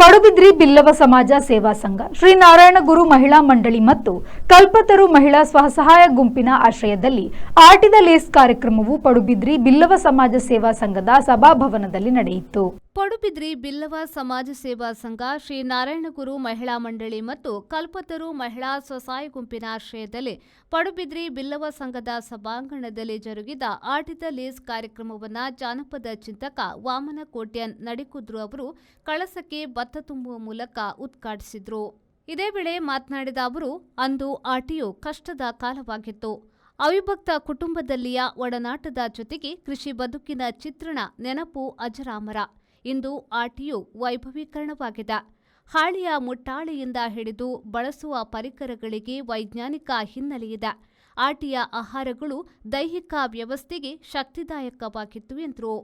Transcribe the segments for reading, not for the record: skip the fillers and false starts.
ಪಡುಬಿದ್ರಿ ಬಿಲ್ಲವ ಸಮಾಜ ಸೇವಾ ಸಂಘ, ಶ್ರೀ ನಾರಾಯಣ ಗುರು ಮಹಿಳಾ ಮಂಡಳಿ ಮತ್ತು ಕಲ್ಪತರು ಮಹಿಳಾ ಸ್ವಸಹಾಯ ಗುಂಪಿನ ಆಶ್ರಯದಲ್ಲಿ ಆಟಿದ ಲೇಸ್ ಕಾರ್ಯಕ್ರಮವು ಪಡುಬಿದ್ರಿ ಬಿಲ್ಲವ ಸಮಾಜ ಸೇವಾ ಸಂಘದ ಸಭಾಭವನದಲ್ಲಿ ನಡೆಯಿತು. ಪಡುಬಿದ್ರಿ ಬಿಲ್ಲವ ಸಮಾಜ ಸೇವಾ ಸಂಘ, ಶ್ರೀ ನಾರಾಯಣಗುರು ಮಹಿಳಾ ಮಂಡಳಿ ಮತ್ತು ಕಲ್ಪತರು ಮಹಿಳಾ ಸ್ವಸಹಾಯ ಗುಂಪಿನ ಆಶ್ರಯದಲ್ಲಿ ಪಡುಬಿದ್ರಿ ಬಿಲ್ಲವ ಸಂಘದ ಸಭಾಂಗಣದಲ್ಲಿ ಜರುಗಿದ ಆಟಿದ ಲೇಸ್ ಕಾರ್ಯಕ್ರಮವನ್ನು ಜಾನಪದ ಚಿಂತಕ ವಾಮನ ಕೋಟ್ಯನ್ ನಡಿಕುದ್ರು ಅವರು ಕಳಸಕ್ಕೆ ಭತ್ತ ತುಂಬುವ ಮೂಲಕ ಉದ್ಘಾಟಿಸಿದರು. ಇದೇ ವೇಳೆ ಮಾತನಾಡಿದ ಅವರು, ಅಂದು ಆಟಿಯು ಕಷ್ಟದ ಕಾಲವಾಗಿತ್ತು. ಅವಿಭಕ್ತ ಕುಟುಂಬದಲ್ಲಿಯ ಒಡನಾಟದ ಜೊತೆಗೆ ಕೃಷಿ ಬದುಕಿನ ಚಿತ್ರಣ ನೆನಪು ಅಜರಾಮರ. ಇಂದು ಆಟಿಯು ವೈಭವೀಕರಣವಾಗಿದೆ. ಹಾಳೆಯ ಮುಟ್ಟಾಳೆಯಿಂದ ಹಿಡಿದು ಬಳಸುವ ಪರಿಕರಗಳಿಗೆ ವೈಜ್ಞಾನಿಕ ಹಿನ್ನೆಲೆಯಿದೆ. ಆಟಿಯ ಆಹಾರಗಳು ದೈಹಿಕ ವ್ಯವಸ್ಥೆಗೆ ಶಕ್ತಿದಾಯಕವಾಗಿತ್ತು ಎಂದರು.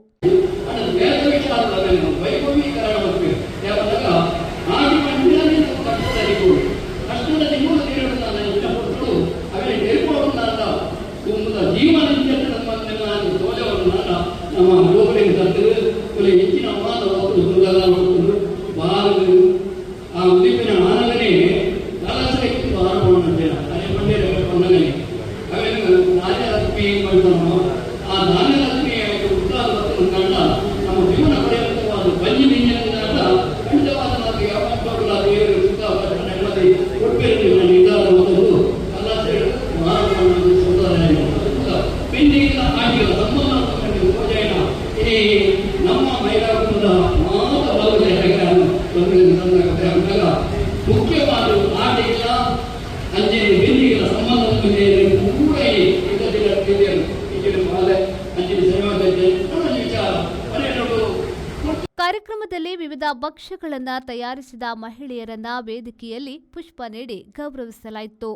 ಕಾರ್ಯಕ್ರಮದಲ್ಲಿ ವಿವಿಧ ಭಕ್ಷ್ಯಗಳನ್ನು ತಯಾರಿಸಿದ ಮಹಿಳೆಯರನ್ನ ವೇದಿಕೆಯಲ್ಲಿ ಪುಷ್ಪ ನೀಡಿ ಗೌರವಿಸಲಾಯಿತು.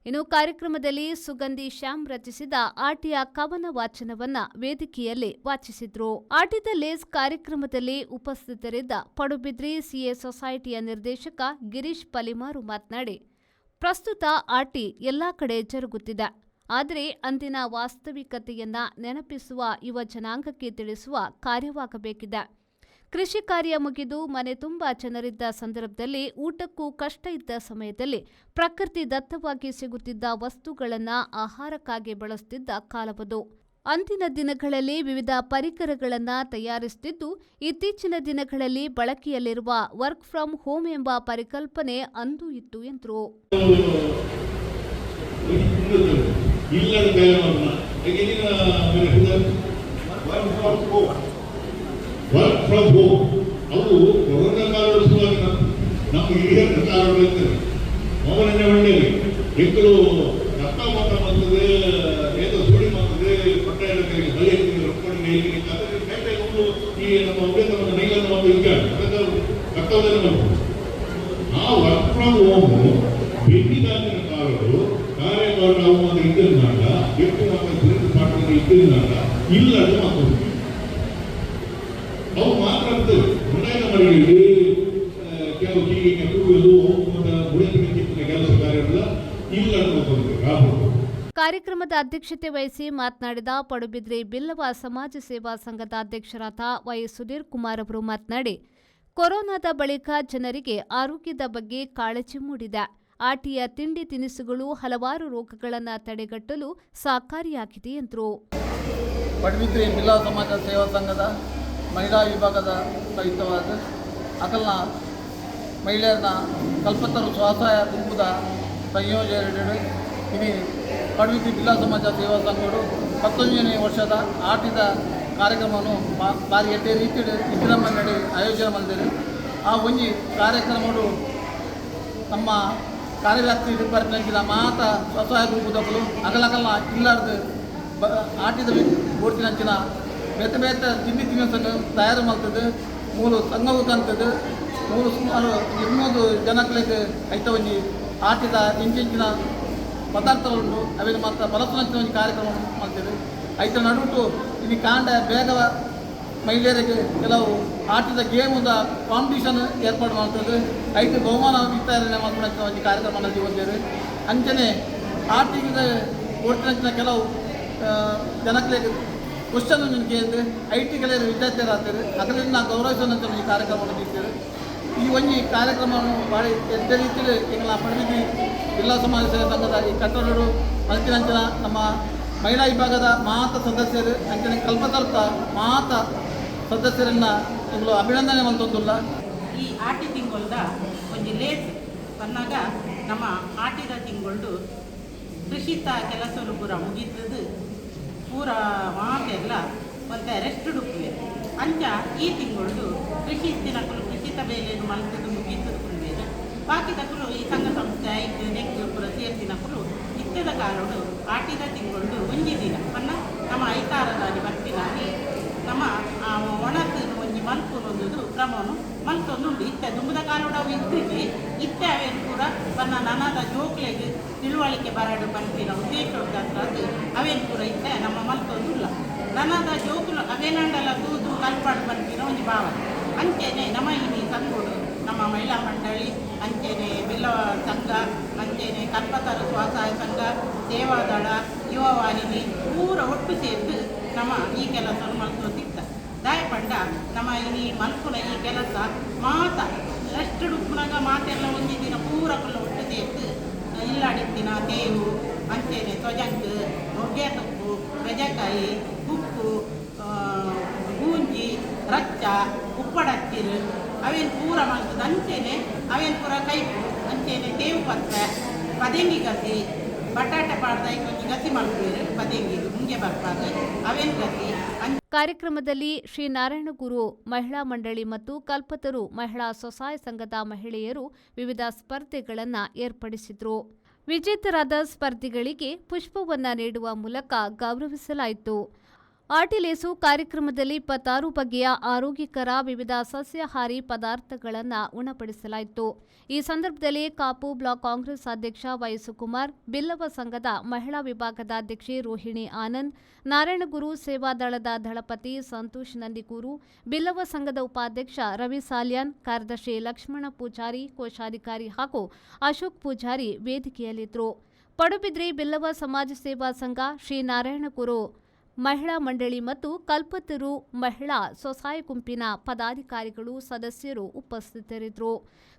ಇನ್ನು ಕಾರ್ಯಕ್ರಮದಲ್ಲಿ ಸುಗಂಧಿ ಶ್ಯಾಮ್ ರಚಿಸಿದ ಆಟಿಯ ಕವನ ವಾಚನವನ್ನ ವೇದಿಕೆಯಲ್ಲಿ ವಾಚಿಸಿದ್ರು. ಆಟಿದ ಲೇಸ್ ಕಾರ್ಯಕ್ರಮದಲ್ಲಿ ಉಪಸ್ಥಿತರಿದ್ದ ಪಡುಬಿದ್ರಿ ಸಿಎ ಸೊಸೈಟಿಯ ನಿರ್ದೇಶಕ ಗಿರೀಶ್ ಪಲಿಮಾರು ಮಾತನಾಡಿ, ಪ್ರಸ್ತುತ ಆಟಿ ಎಲ್ಲಾ ಕಡೆ ಜರುಗುತ್ತಿದೆ. ಆದರೆ ಅಂದಿನ ವಾಸ್ತವಿಕತೆಯನ್ನ ನೆನಪಿಸುವ ಯುವ ಜನಾಂಗಕ್ಕೆ ತಿಳಿಸುವ ಕಾರ್ಯವಾಗಬೇಕಿದೆ. ಕೃಷಿ ಕಾರ್ಯ ಮುಗಿದು ಮನೆ ತುಂಬ ಜನರಿದ್ದ ಸಂದರ್ಭದಲ್ಲಿ ಊಟಕ್ಕೂ ಕಷ್ಟ ಇದ್ದ ಸಮಯದಲ್ಲಿ ಪ್ರಕೃತಿ ದತ್ತವಾಗಿ ಸಿಗುತ್ತಿದ್ದ ವಸ್ತುಗಳನ್ನು ಆಹಾರಕ್ಕಾಗಿ ಬಳಸುತ್ತಿದ್ದ ಕಾಲವದು. ಅಂದಿನ ದಿನಗಳಲ್ಲಿ ವಿವಿಧ ಪರಿಕರಗಳನ್ನು ತಯಾರಿಸುತ್ತಿದ್ದು, ಇತ್ತೀಚಿನ ದಿನಗಳಲ್ಲಿ ಬಳಕೆಯಲ್ಲಿರುವ ವರ್ಕ್ ಫ್ರಮ್ ಹೋಮ್ ಎಂಬ ಪರಿಕಲ್ಪನೆ ಅಂದು ಇತ್ತು ಎಂದರು. ವರ್ಕ್ ಫ್ರಮ್ ಹೋಮ್ ಅದು ಕೊರೋನಾ ಕಾಲದ ಸಲುವಾಗಿ ನಮ್ಮ ಹಿರಿಯ ಸರ್ಕಾರಗಳು ಇರ್ತದೆ. ಅವರನ್ನೇ ಒಳ್ಳೆಯದು ಎಕ್ಕಲು ರಕ್ತ ಮಾತ್ರ ಮಾಡ್ತದೆ, ಏತ ಸುಳಿ ಮಾಡ್ತದೆ, ಪಟ್ಟ ಎಡಕರಿಗೆ ಬಲಿ ಹಾಕಿದ್ರೆ ರೊಕ್ಕಡಿಗೆ ಕೈ ಒಂದು ಈ ನಮ್ಮ ಉಪೇತವನ್ನು ನೈಲನ್ನು ಒಂದು ಇರ್ತಾರೆ ರಕ್ತವನ್ನು ಮಾಡ್ಬೋದು. ಆ ವರ್ಕ್ ಫ್ರಮ್ ಹೋಮ್ ಬೆನ್ನಿದಾಗಿನ ಕಾಲಗಳು ಕಾರ್ಯಕಾರರು ಅವು ಮಾತ್ರ ಇದ್ದಿರುವಾಗ ಎಷ್ಟು ಮಾತ್ರ ಸುರೇಶ ಪಾಠದಲ್ಲಿ ಇದ್ದಿರುವಾಗ ಇಲ್ಲದು ಮಾಡ್ಬೋದು. ಅವು ಮಾತ್ರ ಅಂತೇವೆ ಮನೆಯ ಮನೆಗಳಿಗೆ ಕೆಲವು ಹೀಗೆ ಕೂಗುವುದು ಕೆಲಸ ಕಾರ್ಯಗಳ ಇಲ್ಲ ಅನ್ನೋದು. ಕಾರ್ಯಕ್ರಮದ ಅಧ್ಯಕ್ಷತೆ ವಹಿಸಿ ಮಾತನಾಡಿದ ಪಡುಬಿದ್ರಿ ಬಿಲ್ಲವ ಸಮಾಜ ಸೇವಾ ಸಂಘದ ಅಧ್ಯಕ್ಷರಾದ ವೈ ಸುಧೀರ್ ಕುಮಾರ್ ಅವರು ಮಾತನಾಡಿ, ಕೊರೋನಾದ ಬಳಿಕ ಜನರಿಗೆ ಆರೋಗ್ಯದ ಬಗ್ಗೆ ಕಾಳಜಿ ಮೂಡಿದೆ. ಆಟಿಯ ತಿಂಡಿ ತಿನಿಸುಗಳು ಹಲವಾರು ರೋಗಗಳನ್ನು ತಡೆಗಟ್ಟಲು ಸಹಕಾರಿಯಾಗಿದೆ ಎಂದರು. ಪಡುಬಿದ್ರಿ ಬಿಲ್ಲವ ಸಮಾಜ ಸೇವಾ ಸಂಘದ ಮಹಿಳಾ ವಿಭಾಗದ ರಹಿತವಾದ ಅಕಲ್ನ ಮಹಿಳೆಯರನ್ನ ಕಲ್ಪತರು ಸ್ವಸಹಾಯ ಗುಂಪುದ ಸಂಯೋಜನೆ ಇನಿ ಪಡುಬಿದ್ರಿ ಬಿಲ್ಲವ ಸಮಾಜ ಸೇವಾ ಸಂಘಗಳು 19ನೇ ವರ್ಷದ ಆಟಿದ ಕಾರ್ಯಕ್ರಮವನ್ನು ಭಾರಿ ಎಡ್ಡೆ ರೀತಿ ವಿಜೃಂಭಣೆ ಆಯೋಜನೆ ಮಾಡಿದ್ದಾರೆ. ಆ ಒಂಜಿ ಕಾರ್ಯಕ್ರಮಗಳು ನಮ್ಮ ಕಾರ್ಯವ್ಯಾಪ್ತಿ ಡಿಪಾರ್ಟ್ಮೆಂಟಿನ ಮಾತ ಸ್ವಸಹಾಯ ಗುಂಪುದಗಳು ಅಗಲಕಲ್ನ ಇಲ್ಲಾರ್ದು ಆಟಿದ ಓಡ್ತಿನಂಚಿನ ಬೇತೆ ಬೇತೆ ತಿಂಡಿ ತಿನಿಸನ್ನು ತಯಾರು ಮಾಡ್ತದೆ. ಮೂರು ಸಂಘವು ತಂತದ್ದು ಮೂರು ಸುಮಾರು 200 ಜನಗಳಿಗೆ ಐತ ಒಂಜಿ ಆಟಿದ ಇಂಚಿನ ಪದಾರ್ಥಗಳು ಅವೇನು ಮಾತ್ರ ಬಲಸುನಂಚಿನ ಒಂದು ಕಾರ್ಯಕ್ರಮ ಮಾಡ್ತೇವೆ. ಐತ ನಡುಟು ಇಲ್ಲಿ ಕಾಂಡ ಬೇಗ ಮಹಿಳೆಯರಿಗೆ ಕೆಲವು ಆಟದ ಗೇಮುದ ಕಾಂಪಿಟೇಷನ್ ಏರ್ಪಾಡು ಮಾಡ್ತದೆ. ಐದು ಬಹುಮಾನ ವಿತರಣೆ ಮಾಡ್ಕೊಂಡು ಒಂದು ಕಾರ್ಯಕ್ರಮ ನಡೆಸಿ ಬಂದಿದೆ. ಅಂಚನೆ ಆಟಿಗೆ ಓಡ್ತಿನ ಕೆಲವು ಜನಕ್ಕೆ ಕ್ವಶನ್ ಕೇಳಿದ್ರೆ IT ಕೆಲವರು ವಿದ್ಯಾರ್ಥಿಗಳಾಗ್ತಾರೆ, ಅದರಿಂದ ನಾವು ಗೌರವಿಸುವಂಥ ಈ ಕಾರ್ಯಕ್ರಮವನ್ನು ನೀಡ್ತೇವೆ. ಒಂಜಿ ಕಾರ್ಯಕ್ರಮವನ್ನು ಭಾಳ ಎಡ್ಡೆ ರೀತಿಯಲ್ಲಿ ಎಂಗಳ ಪಡುಬಿದ್ರಿ ಜಿಲ್ಲಾ ಸಮಾಜ ಸೇವಾ ಸಂಘದ ಈ ಕಟ್ಟಡರು ಮಲ್ತಿನಂಚಿನ ನಮ್ಮ ಮಹಿಳಾ ವಿಭಾಗದ ಮಾತ ಸದಸ್ಯರು ಅಂಚನೆ ಕಲ್ಪತರ್ತ ಮಾತ ಸದಸ್ಯರನ್ನು ಇವರು ಅಭಿನಂದನೆ ಮಂತೊಂದುಲ್ಲ. ಈ ಆಟಿ ತಿಂಗೊಳ್ದ ಒಂಜಿ ಲೇಟ್ ಬಂದಾಗ ನಮ್ಮ ಆಟಿದ ತಿಂಗಳು ಕೃಷಿತ ಕೆಲಸಗಳು ಪೂರ ಮುಗಿತದ್ದು ಪೂರ ಮಾತೆಲ್ಲ ಒಂದು ರೆಸ್ಟ್ ಡುಪ್ಪುವೆ ಅಂಚ ಈ ತಿಂಗಳು ಕೃಷಿ ತಿನ್ನಕಲು ಕೃಷಿತ ಬೇಲೆಯನ್ನು ಮಲ್ತದ್ದು ಮುಗಿತದ್ದು ಕುಂಬೇರು ಬಾಕಿ ತಕ್ಕಲು ಈ ಸಂಘ ಸಂಸ್ಥೆ ಐದು ನೆಕ್ಕು ಪೂರ ಸೇರ್ತಿನಕಲು ಇತ್ತದ ಕಾರಣ ಆಟಿದ ತಿಂಗಳು ಒಂಜಿ ದಿನ ಅನ್ನ ನಮ್ಮ ಐತಾರದಾಗಿ ಬರ್ತಿನಾಗಿ ನಮ್ಮ ಒಣತ್ತು ಒಂಜಿ ಮಲ್ಪು ಒಂದುದು ಕ್ರಮವನ್ನು ಮಲ್ತೊಂದುಂಡು ಇತ್ತೆ ದುಂಬದ ಕಾಲೋಡ ಅವು ಇದ್ದಿಗೆ ಇತ್ತೆ ಅವೇನು ಕೂಡ ಬನ್ನ ನನದ ಜೋಕ್ಲೆಗೆ ತಿಳುವಳಿಕೆ ಬರಡು ಬಂದಿನ ಉದ್ದೇಶದ ಅದು ಅವೇನು ಕೂಡ ಇತ್ತೆ ನಮ್ಮ ಮಲ್ತೊಂದುಲ್ಲ ನನದ ಜೋಕುಲು ಅವೇನಂಡೆಲ್ಲ ತೂದು ಕಲ್ಪಾಡು ಬಂದಿನ ಒಂದು ಭಾವ ಅಂಚೆನೆ ನಮ್ಮ ಇಲ್ಲಿ ಸಂಘಗಳು ನಮ್ಮ ಮಹಿಳಾ ಮಂಡಳಿ ಅಂಚೆನೆ ಬಿಲ್ಲವ ಸಂಘ ಅಂಚೆನೆ ಕಲ್ಪತರ ಸ್ವಸಹಾಯ ಸಂಘ ಸೇವಾದಳ ಯುವ ವಾಹಿನಿ ಪೂರ ಒಟ್ಟು ಸೇರಿದು ನಮ್ಮ ಈ ಕೆಲಸವನ್ನು ಮಲ್ತು ಸಿಗ್ತ ದಾಯಪಂಡ ನಮ್ಮ ಈ ಮಲ್ಪುನ ಈ ಕೆಲಸ ಮಾತ ರೆಸ್ಟ್ ಡುಪ್ಪುನಾಗ ಮಾತೆಲ್ಲ ಒಂದು ದಿನ ಪೂರಕಲ್ಲ ಒಟ್ಟು ಸೇರ್ತು ಇಲ್ಲಾಡಿತ್ತಿನ ತೇವು ಅಂಚೆನೆ ತೊಜಂಕ್ ಹೊಗೆ ಸೊಪ್ಪು ಬೆಜಕಾಯಿ ಉಪ್ಪು ಗೂಂಜಿ ರಚ್ಚ ಉಪ್ಪಡಚ್ಚಿರು ಅವೇನು ಪೂರ ಮಾಡ್ತದೆ ಅಂಚೆನೆ ಅವೇನು ಪೂರ ಕೈಪು ಅಂಚೆನೆ ತೇವು ಪತ್ರ ಪದಂಗಿ ಗಸಿ ಬಟಾಟೆ ಪಾಡ್ದ ಕೊಂಚ ಗಸಿ ಮಾಡ್ತೀರಿ ಪದಂಗಿ ಮುಂಗೆ ಬರ್ಬಾರ್ದು ಅವೇನು ಗಸಿ. ಕಾರ್ಯಕ್ರಮದಲ್ಲಿ ಶ್ರೀ ನಾರಾಯಣಗುರು ಮಹಿಳಾ ಮಂಡಳಿ ಮತ್ತು ಕಲ್ಪತರು ಮಹಿಳಾ ಸ್ವಸಹಾಯ ಸಂಘದ ಮಹಿಳೆಯರು ವಿವಿಧ ಸ್ಪರ್ಧೆಗಳನ್ನು ಏರ್ಪಡಿಸಿದ್ರು. ವಿಜೇತರಾದ ಸ್ಪರ್ಧಿಗಳಿಗೆ ಪುಷ್ಪವನ್ನು ನೀಡುವ ಮೂಲಕ ಗೌರವಿಸಲಾಯಿತು. ಆಟಿಲೇಸು ಕಾರ್ಯಕ್ರಮದಲ್ಲಿ 26 ಬಗೆಯ ಆರೋಗ್ಯಕರ ವಿವಿಧ ಸಸ್ಯಾಹಾರಿ ಪದಾರ್ಥಗಳನ್ನು ಉಣಪಡಿಸಲಾಯಿತು. ಈ ಸಂದರ್ಭದಲ್ಲಿ ಕಾಪು ಬ್ಲಾಕ್ ಕಾಂಗ್ರೆಸ್ ಅಧ್ಯಕ್ಷ ವೈಸುಕುಮಾರ್, ಬಿಲ್ಲವ ಸಂಘದ ಮಹಿಳಾ ವಿಭಾಗದ ಅಧ್ಯಕ್ಷೆ ರೋಹಿಣಿ ಆನಂದ್, ನಾರಾಯಣಗುರು ಸೇವಾದಳದ ದಳಪತಿ ಸಂತೋಷ್ ನಂದಿಗೂರು, ಬಿಲ್ಲವ ಸಂಘದ ಉಪಾಧ್ಯಕ್ಷ ರವಿ ಸಾಲ್ಯಾನ್, ಕಾರ್ಯದರ್ಶಿ ಲಕ್ಷ್ಮಣ ಪೂಜಾರಿ, ಕೋಶಾಧಿಕಾರಿ ಹಾಗೂ ಅಶೋಕ್ ಪೂಜಾರಿ ವೇದಿಕೆಯಲ್ಲಿದ್ದರು. ಪಡುಬಿದ್ರಿ ಬಿಲ್ಲವ ಸಮಾಜ ಸೇವಾ ಸಂಘ, ಶ್ರೀ ನಾರಾಯಣಗುರು ಮಹಿಳಾ ಮಂಡಳಿ ಮತ್ತು ಕಲ್ಪತರು ಮಹಿಳಾ ಸ್ವಸಹಾಯ ಗುಂಪಿನ ಪದಾಧಿಕಾರಿಗಳು ಸದಸ್ಯರು ಉಪಸ್ಥಿತರಿದ್ದರು.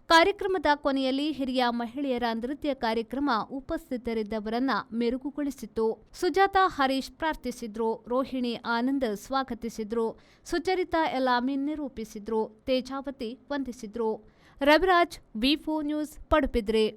ಕಾರ್ಯಕ್ರಮದ ಕೊನೆಯಲ್ಲಿ ಹಿರಿಯ ಮಹಿಳೆಯರ ನೃತ್ಯ ಕಾರ್ಯಕ್ರಮ ಉಪಸ್ಥಿತರಿದ್ದವರನ್ನ ಮೆರುಗುಗೊಳಿಸಿತು. ಸುಜಾತಾ ಹರೀಶ್ ಪ್ರಾರ್ಥಿಸಿದ್ರು, ರೋಹಿಣಿ ಆನಂದ್ ಸ್ವಾಗತಿಸಿದ್ರು, ಸುಚರಿತಾ ಎಲಾಮಿನ್ ನಿರೂಪಿಸಿದ್ರು, ತೇಜಾವತಿ ವಂದಿಸಿದ್ರು. ರವಿರಾಜ್, ವಿ4 ನ್ಯೂಸ್, ಪಡುಬಿದ್ರಿ.